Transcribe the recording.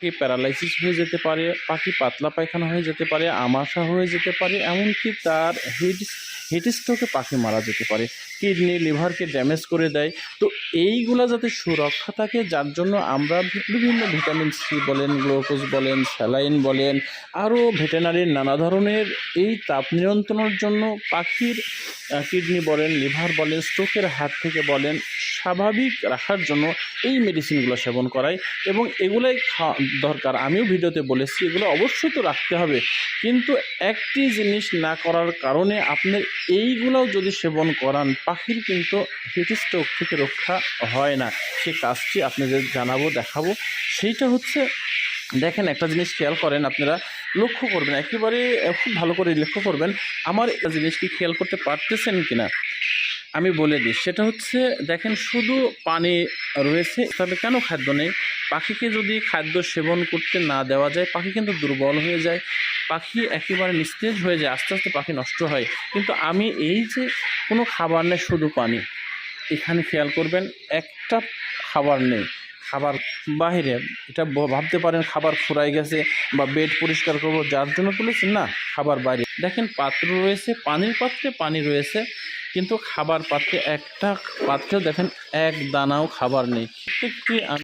পাখি প্যারালাইসিস হয়ে যেতে পারে, পাখি পাতলা পায়খানা হয়ে যেতে পারে, আমাশা হয়ে যেতে পারে, এমনকি তার হিট স্ট্রোকে পাখি মারা যেতে পারে, কিডনি লিভারকে ড্যামেজ করে দেয়। তো এইগুলা যাতে সুরক্ষা থাকে, যার জন্য আমরা বিভিন্ন ভিটামিন সি বলেন, গ্লুকোজ বলেন, স্যালাইন বলেন, আরও ভেটেরিনারির নানা ধরনের এই তাপ নিয়ন্ত্রণের জন্য পাখির কিডনি বলেন, লিভার বলেন, স্ট্রোকের হাত থেকে বলেন, স্বাভাবিক রাখার জন্য এই মেডিসিনগুলো সেবন করাই। এবং এগুলোই দরকার, আমিও ভিডিওতে বলেছি এগুলো অবশ্যই তো রাখতে হবে। কিন্তু একটি জিনিস না করার কারণে আপনার এইগুলোও যদি সেবন করান, পাখির কিন্তু হিট স্ট্রোক থেকে রক্ষা হয় না। সে কাজটি আপনাদের জানাবো, দেখাবো। সেইটা হচ্ছে, দেখেন একটা জিনিস খেয়াল করেন, আপনারা লক্ষ্য করবেন, একেবারে খুব ভালো করে লক্ষ্য করবেন। আমার একটা জিনিস কি খেয়াল করতে পারতেছেন কিনা আমি বলে দিই। সেটা হচ্ছে, দেখেন শুধু পানি রয়েছে, তবে কেন খাদ্য নেই? পাখিকে যদি খাদ্য সেবন করতে না দেওয়া যায়, পাখি কিন্তু দুর্বল হয়ে যায়, পাখি একেবারে নিস্তেজ হয়ে যায়, আস্তে আস্তে পাখি নষ্ট হয়। কিন্তু আমি এই যে কোনো খাবার নেই, শুধু পানি, এখানে খেয়াল করবেন একটা খাবার নেই, খাবার বাহিরে। এটা ভাবতে পারেন খাবার ফুরাই গেছে বা বেড পরিষ্কার করবো যার জন্য তুলেছেন, না, খাবার বাইরে। দেখেন পাত্র রয়েছে, পানির পাত্রে পানি রয়েছে, কিন্তু খাবার পাত্রে একটা পাত্রেও দেখেন এক দানাও খাবার নেই। প্রত্যেকটি